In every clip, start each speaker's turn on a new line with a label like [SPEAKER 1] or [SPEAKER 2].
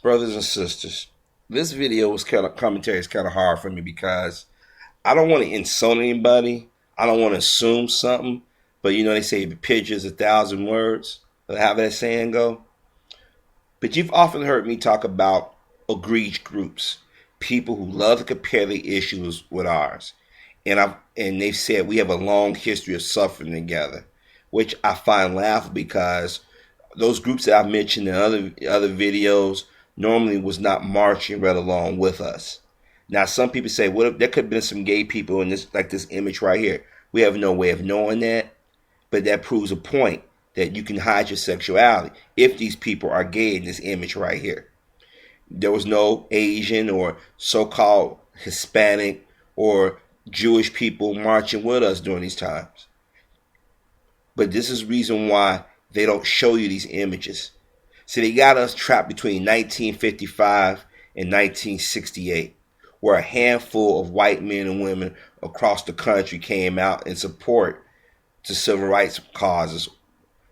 [SPEAKER 1] Brothers and sisters, this video was kind of commentary is kind of hard for me because I don't want to insult anybody. I don't want to assume something. But you know they say the picture's 1,000 words. How that saying go? But you've often heard me talk about egregious groups, people who love to compare their issues with ours, and they've said we have a long history of suffering together, which I find laughable because those groups that I've mentioned in other videos normally was not marching right along with us. Now, some people say, "What if there could have been some gay people in this, like this image right here?" We have no way of knowing that, but that proves a point that you can hide your sexuality if these people are gay in this image right here. There was no Asian or so-called Hispanic or Jewish people marching with us during these times. But this is the reason why they don't show you these images. See, they got us trapped between 1955 and 1968, where a handful of white men and women across the country came out in support to civil rights causes.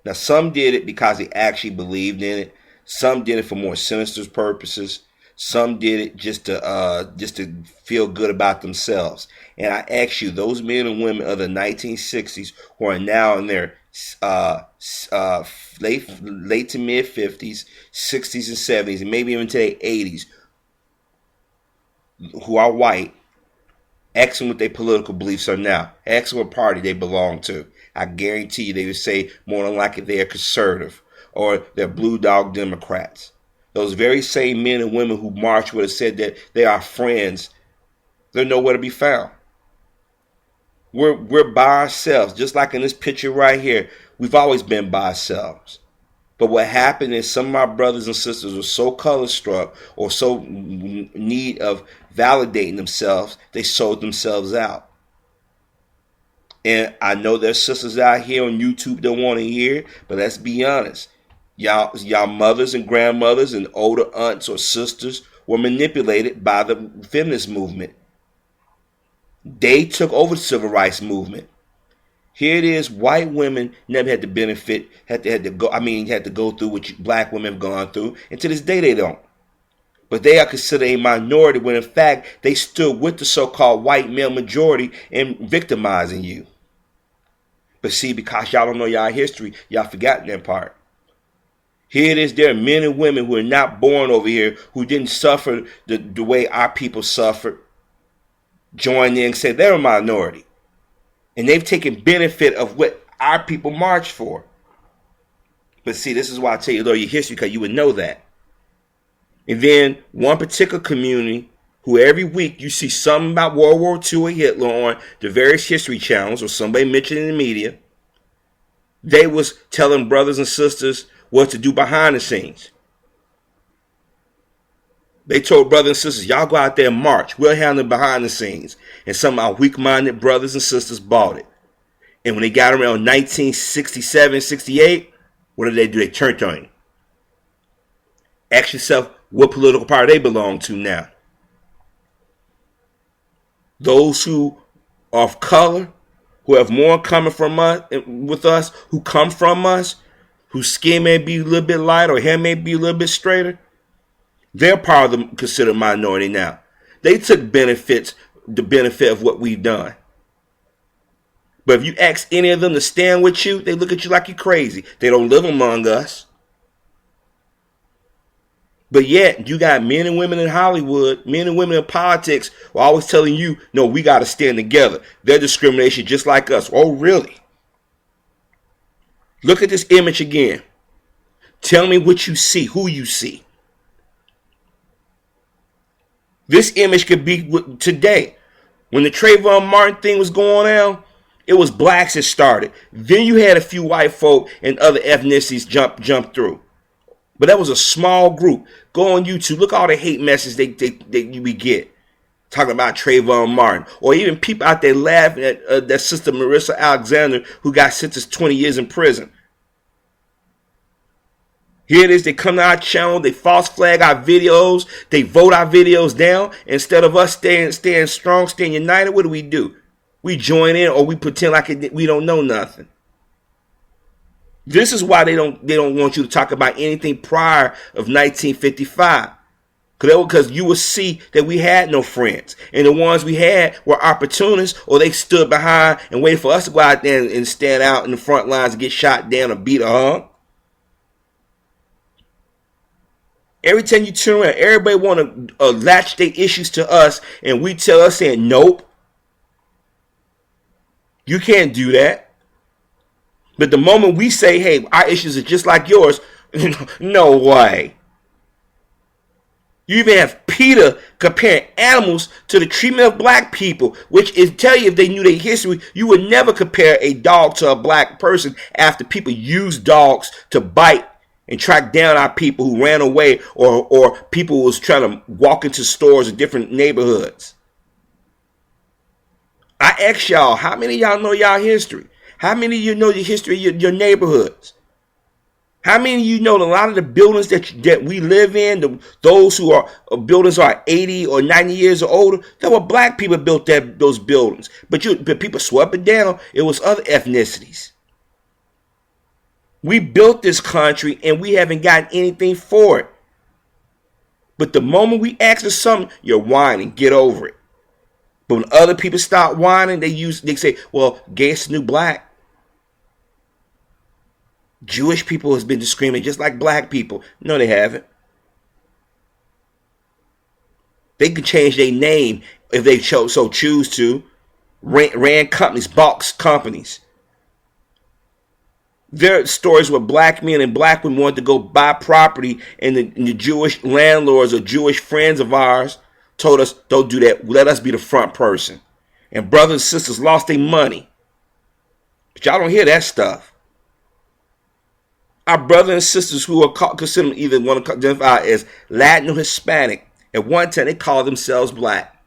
[SPEAKER 1] Now, some did it because they actually believed in it. Some did it for more sinister purposes. Some did it just to feel good about themselves. And I ask you, those men and women of the 1960s who are now in their late to mid 50s, 60s and 70s, and maybe even to their 80s, who are white, ask them what their political beliefs are now. Ask them what party they belong to. I guarantee you they would say more than likely they're conservative or they're blue dog Democrats. Those very same men and women who marched would have said that they are friends. They're nowhere to be found. We're by ourselves, just like in this picture right here. We've always been by ourselves. But what happened is some of my brothers and sisters were so color struck or so in need of validating themselves, they sold themselves out. And I know there's sisters out here on YouTube that want to hear it, but let's be honest. Y'all mothers and grandmothers and older aunts or sisters were manipulated by the feminist movement. They took over the civil rights movement. Here it is, white women never had to benefit, had to go through what black women have gone through, and to this day they don't. But they are considered a minority when in fact they stood with the so-called white male majority in victimizing you. But see, because y'all don't know y'all history, y'all forgotten that part. Here it is, there are men and women who are not born over here, who didn't suffer the way our people suffered, join in and say they're a minority. And they've taken benefit of what our people marched for. But see, this is why I tell you though your history, because you would know that. And then one particular community who every week you see something about World War II or Hitler on the various history channels or somebody mentioned in the media, they was telling brothers and sisters what to do behind the scenes. They told brothers and sisters, y'all go out there and march. We'll handle it behind the scenes. And some of our weak-minded brothers and sisters bought it. And when they got around 1967, 68, what did they do? They turned on you. Ask yourself what political party they belong to now. Those who are of color, who have more coming from us, with us, who come from us, whose skin may be a little bit lighter or hair may be a little bit straighter, they're part of the considered minority now. They took the benefit of what we've done. But if you ask any of them to stand with you, they look at you like you're crazy. They don't live among us. But yet, you got men and women in Hollywood, men and women in politics, who are always telling you, no, we got to stand together. They're discrimination just like us. Oh, really? Look at this image again. Tell me what you see, who you see. This image could be today. When the Trayvon Martin thing was going on, it was blacks that started. Then you had a few white folk and other ethnicities jump through. But that was a small group. Go on YouTube. Look at all the hate messages we get. Talking about Trayvon Martin. Or even people out there laughing at that sister Marissa Alexander who got sentenced 20 years in prison. Here it is. They come to our channel. They false flag our videos. They vote our videos down. Instead of us staying strong, staying united, what do? We join in or we pretend like we don't know nothing. This is why they don't want you to talk about anything prior of 1955. Because you will see that we had no friends. And the ones we had were opportunists, or they stood behind and waited for us to go out there and stand out in the front lines and get shot down or beat a hung. Every time you turn around, everybody want to latch their issues to us, and we tell us saying, nope, you can't do that. But the moment we say, hey, our issues are just like yours, no way. You even have PETA comparing animals to the treatment of black people, which is tell you if they knew their history, you would never compare a dog to a black person after people used dogs to bite and track down our people who ran away, or people who was trying to walk into stores in different neighborhoods. I ask y'all, how many of y'all know y'all history? How many of you know the history of your neighborhoods? How many of you know a lot of the buildings that we live in, those who are buildings are 80 or 90 years or older, there were black people built those buildings. But people swept it down. It was other ethnicities. We built this country and we haven't gotten anything for it. But the moment we ask for something, you're whining. Get over it. But when other people stop whining, they say, well, gay is the new black. Jewish people has been discriminated just like black people. No, they haven't. They could change their name if they so choose to. Ran companies, box companies. There are stories where black men and black women wanted to go buy property, and the Jewish landlords or Jewish friends of ours told us, don't do that. Let us be the front person. And brothers and sisters lost their money. But y'all don't hear that stuff. Our brothers and sisters who are considered either want to identify as Latin or Hispanic, at one time they called themselves black.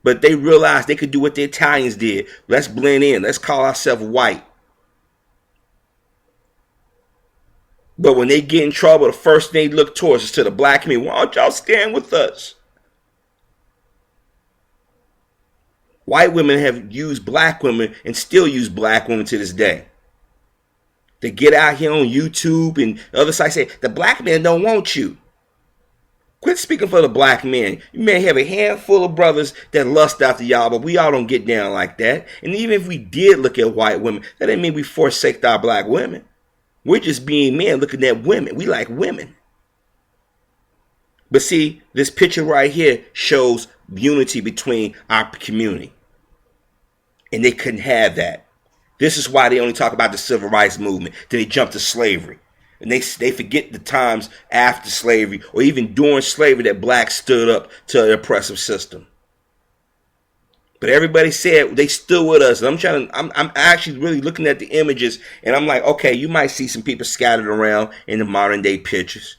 [SPEAKER 1] But they realized they could do what the Italians did. Let's blend in. Let's call ourselves white. But when they get in trouble, the first thing they look towards is to the black community. Why don't y'all stand with us? White women have used black women and still use black women to this day. They get out here on YouTube and other sites say, the black man don't want you. Quit speaking for the black man. You may have a handful of brothers that lust after y'all, but we all don't get down like that. And even if we did look at white women, that didn't mean we forsake our black women. We're just being men looking at women. We like women. But see, this picture right here shows unity between our community. And they couldn't have that. This is why they only talk about the civil rights movement. Then they jump to slavery. And they forget the times after slavery or even during slavery that blacks stood up to the oppressive system. But everybody said they stood with us. And I'm actually really looking at the images and I'm like, okay, you might see some people scattered around in the modern day pictures.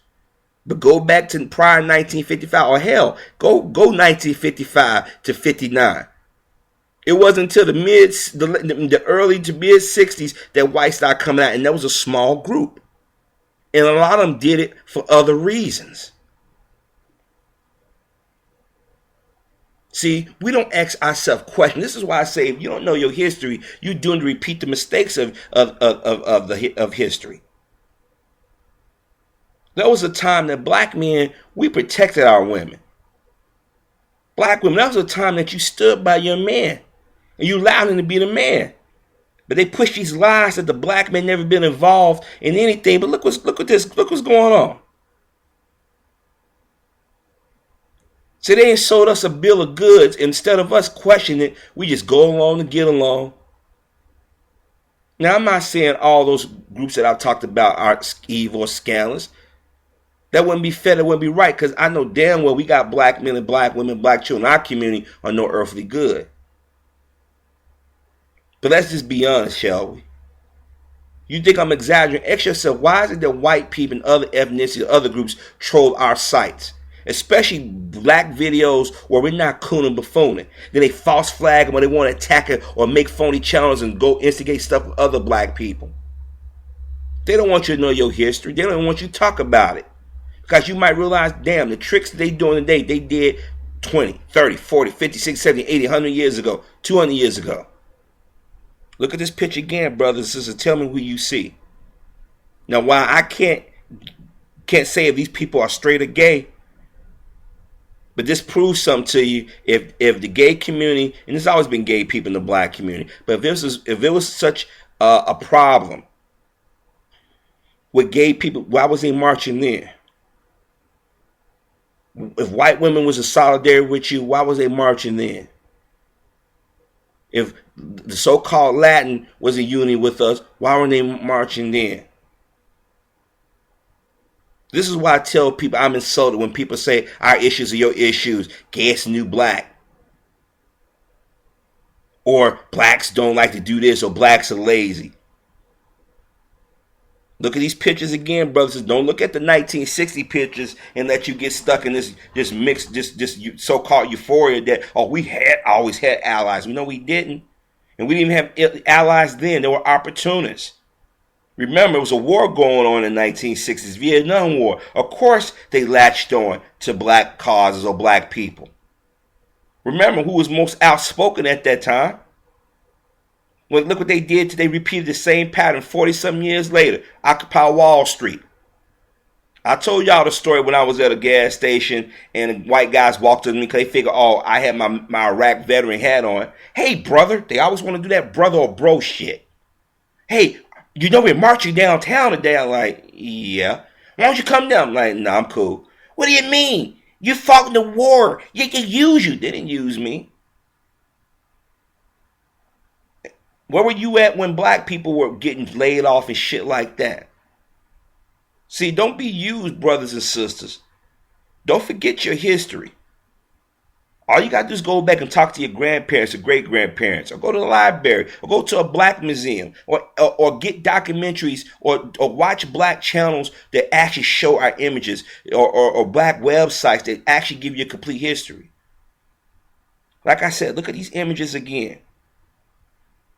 [SPEAKER 1] But go back to prior 1955 or hell, go 1955 to 59. It wasn't until the early to mid 60s that whites started coming out, and that was a small group. And a lot of them did it for other reasons. See, we don't ask ourselves questions. This is why I say if you don't know your history, you're doomed to repeat the mistakes of history. There was a time that black men, we protected our women. Black women, that was a time that you stood by your man. And you allowed him to be the man. But they push these lies that the black man never been involved in anything. But look what's going on. So they ain't sold us a bill of goods. Instead of us questioning it, we just go along and get along. Now, I'm not saying all those groups that I've talked about are evil or scandalous. That wouldn't be fair. That wouldn't be right. Because I know damn well we got black men and black women, black children in our community are no earthly good. But let's just be honest, shall we? You think I'm exaggerating? Ask yourself, why is it that white people and other ethnicities, other groups troll our sites? Especially black videos where we're not cooning buffooning. Then they false flag them when they want to attack it or make phony challenges and go instigate stuff with other black people. They don't want you to know your history. They don't want you to talk about it. Because you might realize, damn, the tricks they doing today, they did 20, 30, 40, 50, 60, 70, 80, 100 years ago, 200 years ago. Look at this picture again, brothers and sisters. Tell me who you see. Now, while I can't say if these people are straight or gay, but this proves something to you. If the gay community, and there's always been gay people in the black community, but if it was such a problem with gay people, why was they marching then? If white women was in solidarity with you, why was they marching then? If the so-called Latin was in unity with us, why weren't they marching then? This is why I tell people I'm insulted when people say our issues are your issues. Gay is the new black. Or blacks don't like to do this, or blacks are lazy. Look at these pictures again, brothers. Don't look at the 1960 pictures and let you get stuck in this mixed, this so-called euphoria that, oh, we always had allies. We know we didn't. And we didn't even have allies then. They were opportunists. Remember, it was a war going on in the 1960s, Vietnam War. Of course, they latched on to black causes or black people. Remember who was most outspoken at that time? Well, look what they did. They repeated the same pattern 40-something years later. Occupy Wall Street. I told y'all the story when I was at a gas station and white guys walked up to me because they figured, oh, I had my Iraq veteran hat on. Hey, brother. They always want to do that brother or bro shit. Hey, you know we're marching downtown today. I'm like, yeah. Why don't you come down? I'm like, nah, I'm cool. What do you mean? You fought in the war. They use you. They didn't use me. Where were you at when black people were getting laid off and shit like that? See, don't be used, brothers and sisters. Don't forget your history. All you got to do is go back and talk to your grandparents or great-grandparents, or go to the library, or go to a black museum, or get documentaries, or watch black channels that actually show our images, or black websites that actually give you a complete history. Like I said, look at these images again.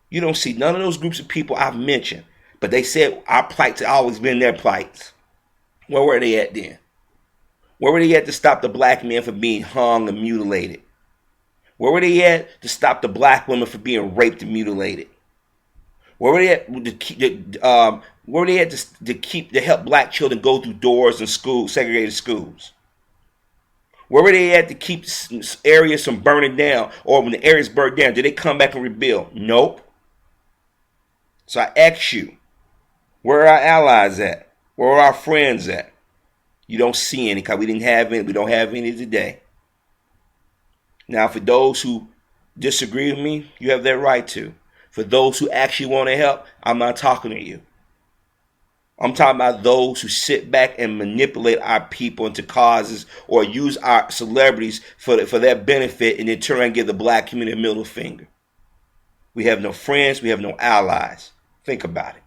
[SPEAKER 1] You don't see none of those groups of people I've mentioned, but they said our plights have always been their plights. Where were they at then? Where were they at to stop the black men from being hung and mutilated? Where were they at to stop the black women from being raped and mutilated? Where were they at to help black children go through doors in school, segregated schools? Where were they at to keep areas from burning down? Or when the areas burned down, did they come back and rebuild? Nope. So I ask you, where are our allies at? Where are our friends at? You don't see any because we didn't have any. We don't have any today. Now, for those who disagree with me, you have that right to. For those who actually want to help, I'm not talking to you. I'm talking about those who sit back and manipulate our people into causes or use our celebrities for their benefit and then turn around and give the black community a middle finger. We have no friends. We have no allies. Think about it.